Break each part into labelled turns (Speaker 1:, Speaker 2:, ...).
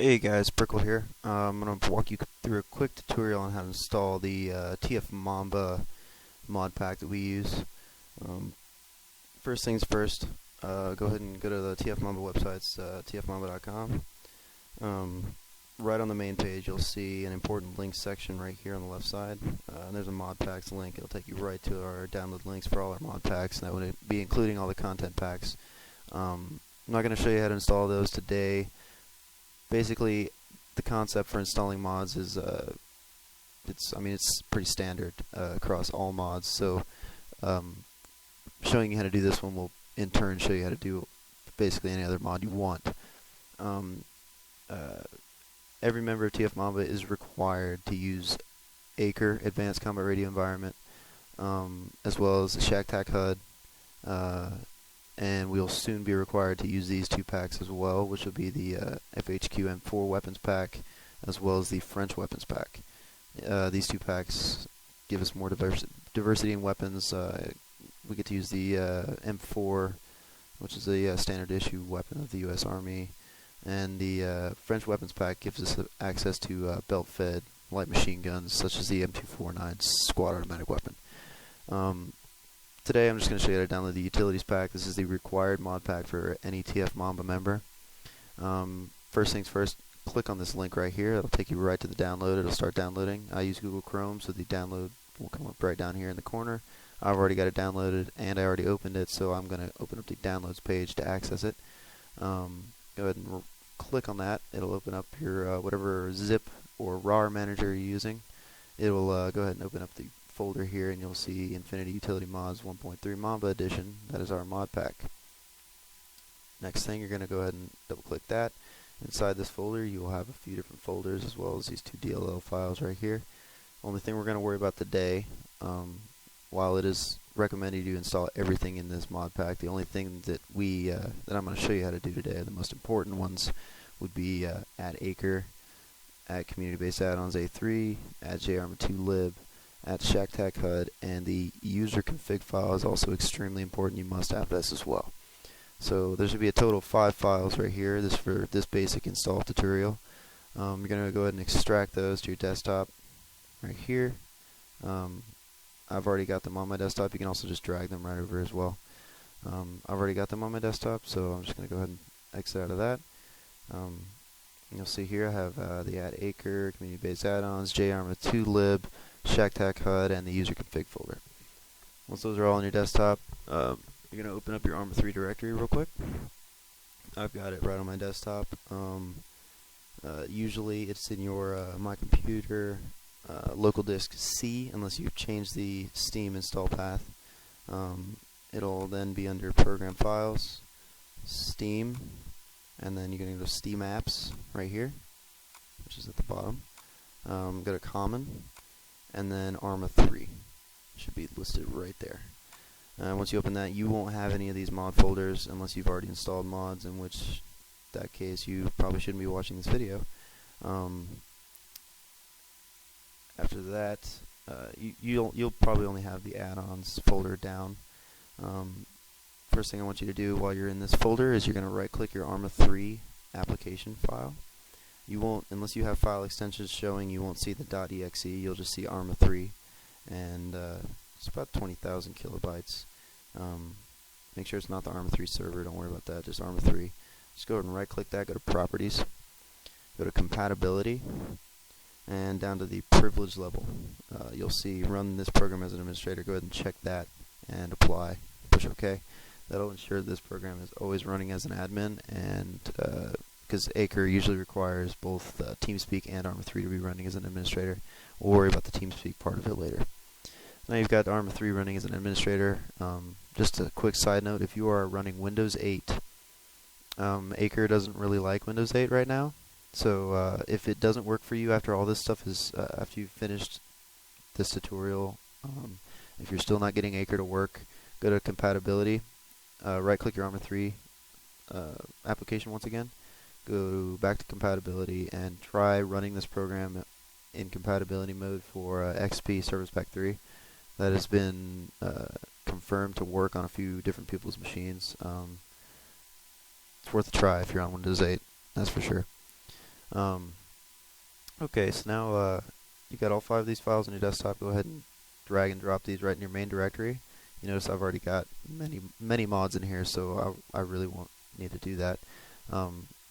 Speaker 1: Hey guys, Brickle here. I'm going to walk you through a quick tutorial on how to install the TF Mamba mod pack that we use. Um, First things first, go ahead and go to the TF Mamba website, it's tfmamba.com. Right on the main page you'll see an important links section right here on the left side, and there's a mod packs link. It'll take you right to our download links for all our mod packs, and that would be including all the content packs. I'm not going to show you how to install those today. Basically, the concept for installing mods is it's pretty standard across all mods. So showing you how to do this one will in turn show you how to do basically any other mod you want. Um, every member of TF Mamba is required to use Acre Advanced Combat Radio Environment, as well as the ShackTac HUD. And we'll soon be required to use these two packs as well, which will be the FHQ M4 weapons pack as well as the French weapons pack. These two packs give us more diversity in weapons. We get to use the M4, which is a standard issue weapon of the U.S. Army, and the French weapons pack gives us access to belt-fed light machine guns such as the M249 squad automatic weapon. Today I'm just going to show you how to download the utilities pack. This is the required mod pack for any TF Mamba member. First things first, click on this link right here. It'll take you right to the download. It'll start downloading. I use Google Chrome, so the download will come up right down here in the corner. I've already got it downloaded and I already opened it, so I'm going to open up the downloads page to access it. Go ahead and click on that. It'll open up your whatever zip or RAR manager you're using. It will go ahead and open up the folder here, and you'll see Infinity Utility Mods 1.3 Mamba Edition. That is our mod pack. Next thing, you're going to go ahead and double click that. Inside this folder you will have a few different folders as well as these two DLL files right here. Only thing we're going to worry about today, while it is recommended you install everything in this mod pack, the only thing that that I'm going to show you how to do today, the most important ones, would be add Acre, add community-based add-ons A3, add JArmA2lib, at ShackTac HUD, and the user config file is also extremely important. You must have this as well. So there should be a total of 5 files right here. This for this basic install tutorial. You're going to go ahead and extract those to your desktop right here. I've already got them on my desktop. You can also just drag them right over as well. I've already got them on my desktop, so I'm just going to go ahead and exit out of that. You'll see here I have the add Acre, community-based add-ons, JArmA2lib, ShackTac HUD, and the user config folder. Once those are all on your desktop, you're going to open up your ArmA 3 directory real quick. I've got it right on my desktop. Usually it's in your My Computer local disk C, unless you've changed the Steam install path. It'll then be under Program Files, Steam, and then you're going to go to Steam Apps right here, which is at the bottom. Go to Common, and then ArmA 3 should be listed right there. Once you open that, you won't have any of these mod folders unless you've already installed mods, in which that case you probably shouldn't be watching this video. After that, you'll probably only have the add-ons folder down. First thing I want you to do while you're in this folder is you're going to right-click your ArmA 3 application file. You won't, unless you have file extensions showing, you won't see the .exe. You'll just see ArmA 3, and it's about 20,000 kilobytes. Make sure it's not the ArmA 3 server. Don't worry about that. Just ArmA 3. Just go ahead and right-click that. Go to Properties. Go to Compatibility, and down to the privilege level. You'll see Run this program as an administrator. Go ahead and check that and apply. Push OK. That'll ensure this program is always running as an admin, and because Acre usually requires both TeamSpeak and ArmA 3 to be running as an administrator. We'll worry about the TeamSpeak part of it later. Now you've got ArmA 3 running as an administrator. Just a quick side note, if you are running Windows 8, Acre doesn't really like Windows 8 right now. So if it doesn't work for you after all this stuff is, after you've finished this tutorial, if you're still not getting Acre to work, go to Compatibility, right-click your ArmA 3 application once again, go back to Compatibility, and try running this program in compatibility mode for XP Service Pack 3. That has been confirmed to work on a few different people's machines. It's worth a try if you're on Windows 8, that's for sure. Um, okay, so now you got all 5 of these files on your desktop. Go ahead and drag and drop these right in your main directory. You notice I've already got many mods in here, so I really won't need to do that.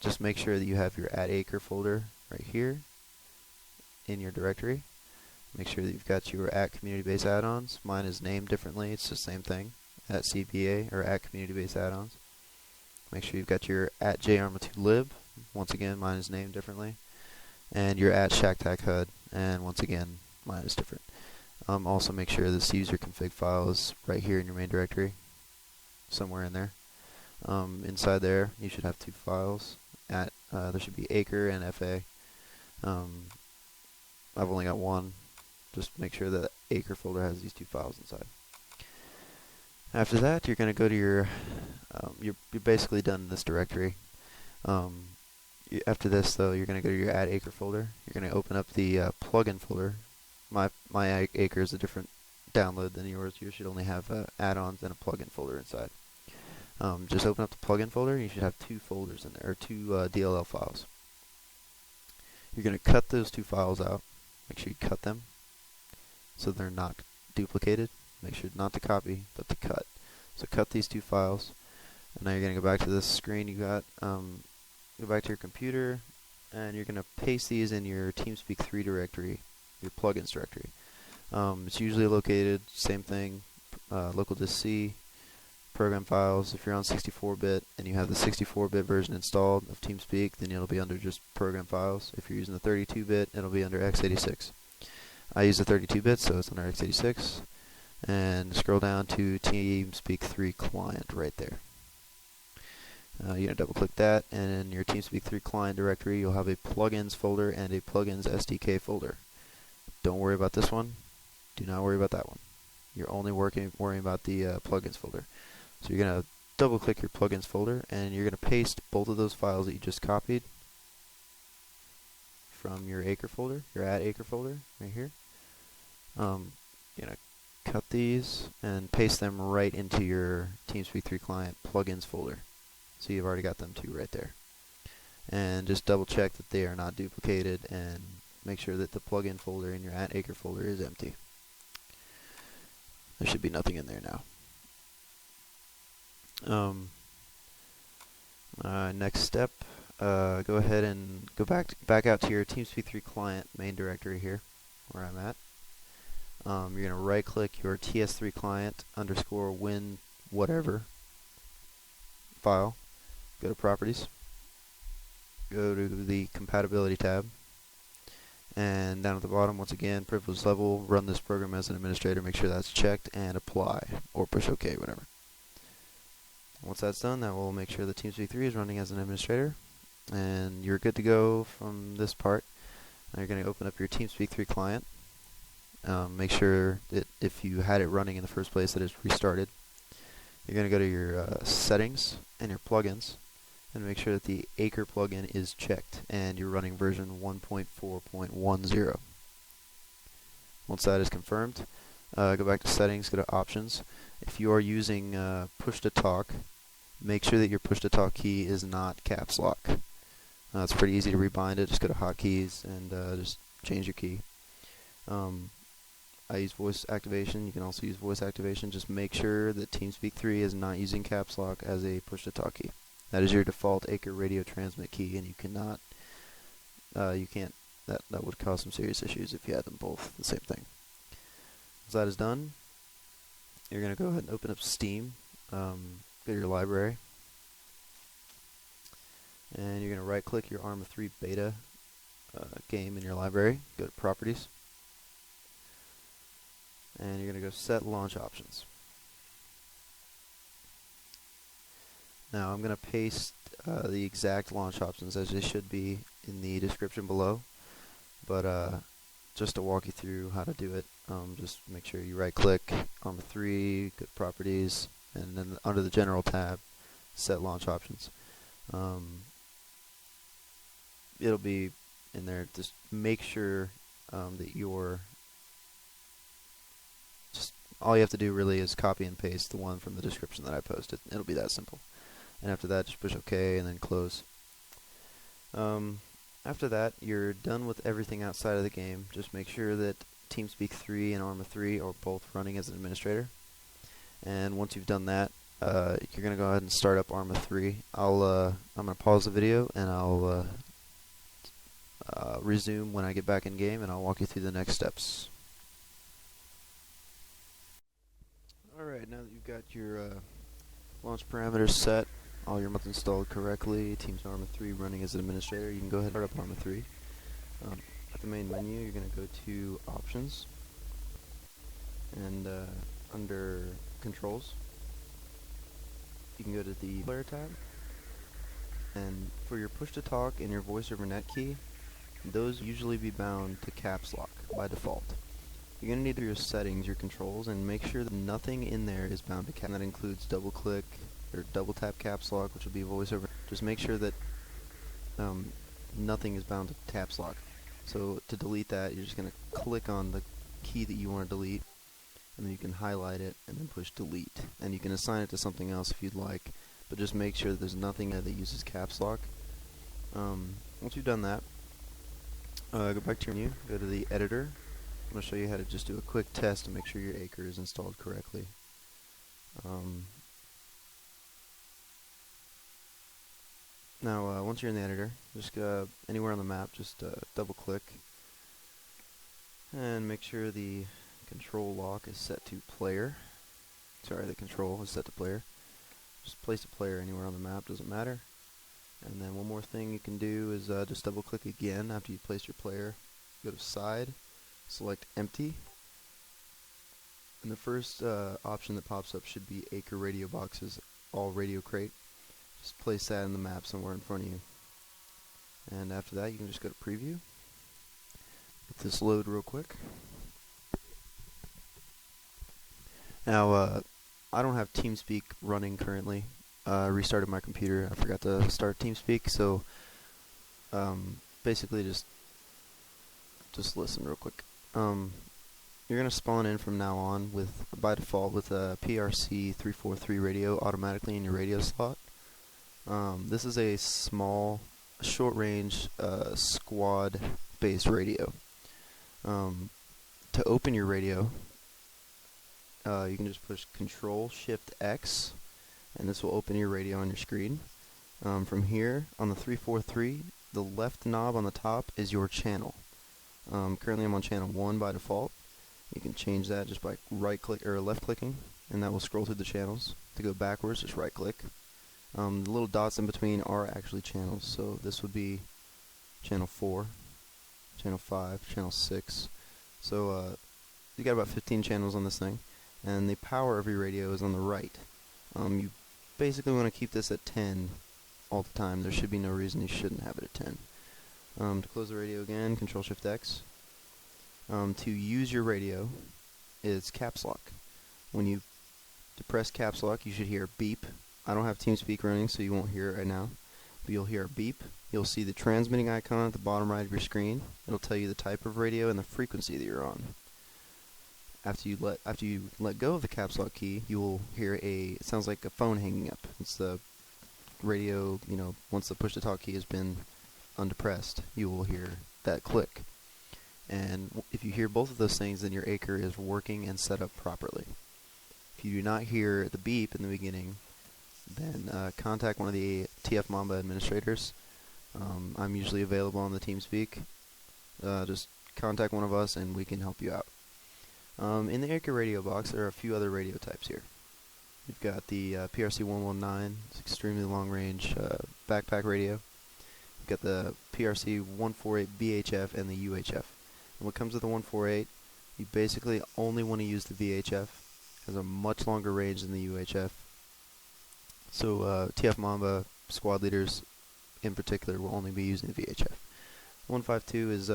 Speaker 1: Just make sure that you have your @acre folder right here in your directory. Make sure that you've got your @community-based add-ons. Mine is named differently. It's the same thing. @cpa or @community-based add-ons. Make sure you've got your @jarma2lib. Once again, mine is named differently. And your @shacktachhud. And once again, mine is different. Also make sure this user config file is right here in your main directory, somewhere in there. Inside there, you should have 2 files. There should be acre and fa. I've only got one. Just make sure that acre folder has these 2 files inside. After that, you're going to go to your, you're basically done in this directory. After this, though, you're going to go to your @acre folder. You're going to open up the plugin folder. My acre is a different download than yours. Yours should only have add-ons and a plugin folder inside. Just open up the plugin folder. You should have 2 folders in there, or 2 DLL files. You're going to cut those 2 files out. Make sure you cut them so they're not duplicated. Make sure not to copy, but to cut. So cut these 2 files. And now you're going to go back to this screen you got. Go back to your computer, and you're going to paste these in your TeamSpeak 3 directory, your plugins directory. It's usually located, same thing, local disk C, program files. If you're on 64-bit and you have the 64-bit version installed of TeamSpeak, then it'll be under just program files. If you're using the 32-bit, it'll be under x86. I use the 32-bit, so it's under x86. And scroll down to TeamSpeak 3 client right there. You're going to double click that, and in your TeamSpeak 3 client directory, you'll have a plugins folder and a plugins SDK folder. Don't worry about this one. Do not worry about that one. You're only worrying about the plugins folder. So you're going to double click your plugins folder, and you're going to paste both of those files that you just copied from your acre folder, your @acre folder right here. You're going to cut these and paste them right into your TeamSpeak 3 client plugins folder. So you've already got them 2 right there. And just double check that they are not duplicated, and make sure that the plugin folder in your @acre folder is empty. There should be nothing in there now. Next step, go ahead and go back out to your TeamSpeak 3 client main directory here, where I'm at. You're going to right click your TS3 client _win whatever file. Go to properties, go to the compatibility tab, and down at the bottom, once again, privilege level, run this program as an administrator, make sure that's checked, and apply, or push OK, whatever. Once that's done, that will make sure that TeamSpeak 3 is running as an administrator, and you're good to go from this part. Now you're going to open up your TeamSpeak 3 client. Make sure that if you had it running in the first place that it's restarted. You're going to go to your settings and your plugins, and make sure that the Acre plugin is checked and you're running version 1.4.10. Once that is confirmed, go back to settings, go to options. If you are using push to talk, make sure that your push to talk key is not caps lock. It's pretty easy to rebind it. Just go to hotkeys and just change your key. I use voice activation. You can also use voice activation. Just make sure that TeamSpeak 3 is not using caps lock as a push to talk key. That is your default Acre radio transmit key, and you cannot, that would cause some serious issues if you had them both the same thing. Once that is done, you're going to go ahead and open up Steam, go to your library, and you're going to right click your ArmA 3 beta game in your library, go to properties, and you're going to go set launch options. Now I'm going to paste the exact launch options as they should be in the description below, but just to walk you through how to do it, just make sure you right click ArmA 3, go to properties, and then under the general tab, set launch options. It'll be in there. Just make sure that you're all you have to do really is copy and paste the one from the description that I posted. It'll be that simple. And after that, just push OK and then close. After that, you're done with everything outside of the game. Just make sure that TeamSpeak 3 and ArmA 3 are both running as an administrator. And once you've done that, you're going to go ahead and start up ArmA 3. I'm going to pause the video and I'll resume when I get back in game, and I'll walk you through the next steps. Alright, now that you've got your launch parameters set, all your mods installed correctly, Teams ArmA 3 running as an administrator, you can go ahead and start up ArmA 3. At the main menu, you're going to go to Options, and under Controls, you can go to the Player tab, and for your push-to-talk and your voice over net key, those usually be bound to caps lock by default. You're going to need your settings, your controls, and make sure that nothing in there is bound to caps. That includes double click or double tap caps lock, which will be voice over. Just make sure that nothing is bound to caps lock. So to delete that, you're just going to click on the key that you want to delete, and then you can highlight it and then push delete. And you can assign it to something else if you'd like, but just make sure that there's nothing there that uses caps lock. Once you've done that, go back to your menu, go to the editor. I'm going to show you how to just do a quick test to make sure your acre is installed correctly. Now, once you're in the editor, just anywhere on the map, just double click and make sure the control lock is set to player. Sorry, the control is set to player. Just place a player anywhere on the map, doesn't matter. And then one more thing you can do is just double click again after you've placed your player. Go to side, select empty, and the first option that pops up should be acre radio boxes, all radio crate. Just place that in the map somewhere in front of you. And after that, you can just go to preview. Let this load real quick. Now, I don't have TeamSpeak running currently. I restarted my computer. I forgot to start TeamSpeak, so basically just listen real quick. You're gonna spawn in from now on with, by default, with a PRC 343 radio automatically in your radio slot. This is a small, short-range squad-based radio. To open your radio, you can just push Control-Shift-X, and this will open your radio on your screen. From here, on the 343, the left knob on the top is your channel. Currently I'm on channel 1 by default. You can change that just by right-click or left-clicking, and that will scroll through the channels. To go backwards, just right-click. The little dots in between are actually channels, so this would be channel 4, channel 5, channel 6. So you got about 15 channels on this thing, and the power of your radio is on the right. You basically want to keep this at 10 all the time. There should be no reason you shouldn't have it at 10. To close the radio again, Control-Shift-X. To use your radio, it's caps lock. When you depress caps lock, you should hear beep. I don't have TeamSpeak running, so you won't hear it right now. But you'll hear a beep. You'll see the transmitting icon at the bottom right of your screen. It'll tell you the type of radio and the frequency that you're on. After you let go of the caps lock key, you will hear it sounds like a phone hanging up. It's the radio, once the push to talk key has been undepressed, you will hear that click. And if you hear both of those things, then your acre is working and set up properly. If you do not hear the beep in the beginning, then contact one of the TF Mamba administrators. I'm usually available on the TeamSpeak. Just contact one of us and we can help you out. In the acre radio box, there are a few other radio types here. You've got the PRC 119, it's extremely long range backpack radio. You've got the PRC 148 BHF and the UHF. And what comes with the 148, you basically only want to use the VHF. It has a much longer range than the UHF. So TF Mamba squad leaders in particular will only be using the VHF. 152 is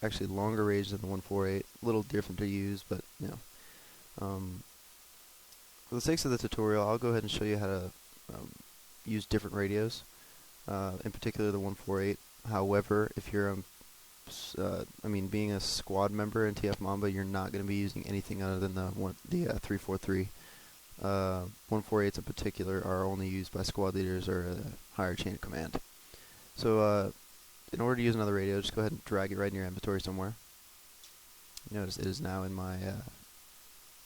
Speaker 1: actually longer range than the 148, a little different to use, but for the sakes of the tutorial, I'll go ahead and show you how to use different radios, in particular the 148. However, if you're being a squad member in TF Mamba, you're not going to be using anything other than the 343. 148s in particular are only used by squad leaders or a higher chain of command. So in order to use another radio, just go ahead and drag it right in your inventory somewhere. Notice it is now in my,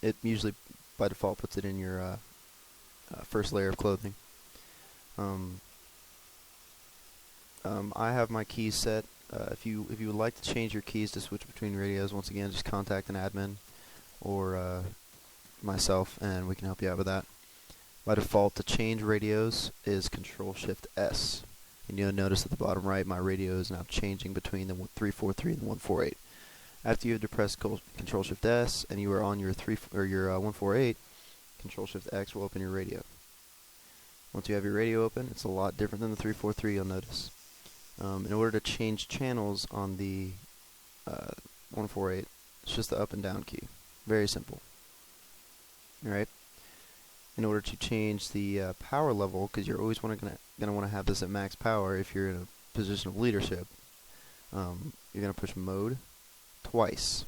Speaker 1: it usually by default puts it in your first layer of clothing. I have my keys set. If you would like to change your keys to switch between radios, once again, just contact an admin or myself, and we can help you out with that. By default, to change radios is Control-Shift-S. And you'll notice at the bottom right, my radio is now changing between the 343 and the 148. After you have depressed Control-Shift-S and you are on your 148, Control-Shift-X will open your radio. Once you have your radio open, it's a lot different than the 343, you'll notice. In order to change channels on the 148, it's just the up and down key. Very simple. Alright. In order to change the power level, because you're always going to want to have this at max power if you're in a position of leadership, you're going to push mode twice.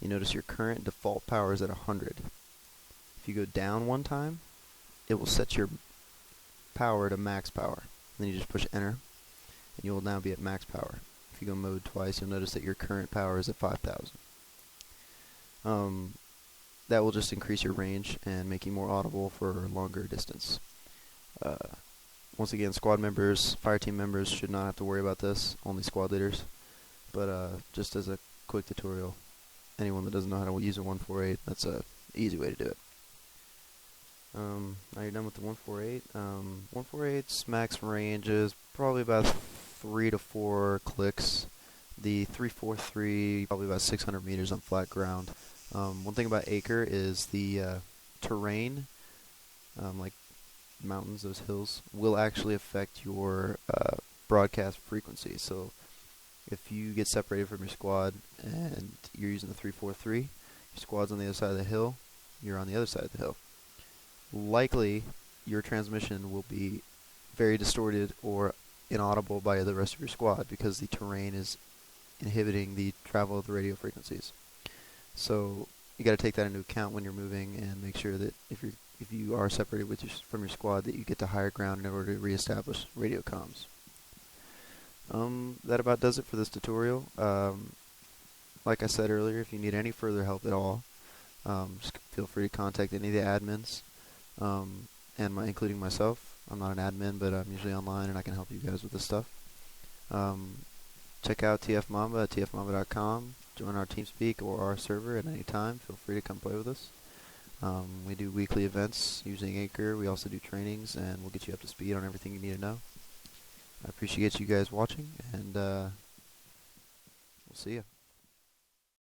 Speaker 1: You notice your current default power is at 100. If you go down one time, it will set your power to max power. Then you just push enter, and you will now be at max power. If you go mode twice, you'll notice that your current power is at 5,000. That will just increase your range and make you more audible for a longer distance. Once again, squad members, fire team members should not have to worry about this, only squad leaders. But just as a quick tutorial, anyone that doesn't know how to use a 148, that's an easy way to do it. Now you're done with the 148. 148's max range is probably about 3 to 4 clicks. The 343 probably about 600 meters on flat ground. One thing about Acre is the terrain, like mountains, those hills, will actually affect your broadcast frequency. So if you get separated from your squad and you're using the 343, your squad's on the other side of the hill, you're on the other side of the hill. Likely, your transmission will be very distorted or inaudible by the rest of your squad because the terrain is inhibiting the travel of the radio frequencies. So you got to take that into account when you're moving and make sure that if you are separated from your squad, that you get to higher ground in order to reestablish radio comms. That about does it for this tutorial. Like I said earlier, if you need any further help at all, just feel free to contact any of the admins, including myself. I'm not an admin, but I'm usually online and I can help you guys with this stuff. Check out TF Mamba at tfmamba.com. Join our TeamSpeak or our server at any time. Feel free to come play with us. We do weekly events using Acre. We also do trainings, and we'll get you up to speed on everything you need to know. I appreciate you guys watching, and we'll see you.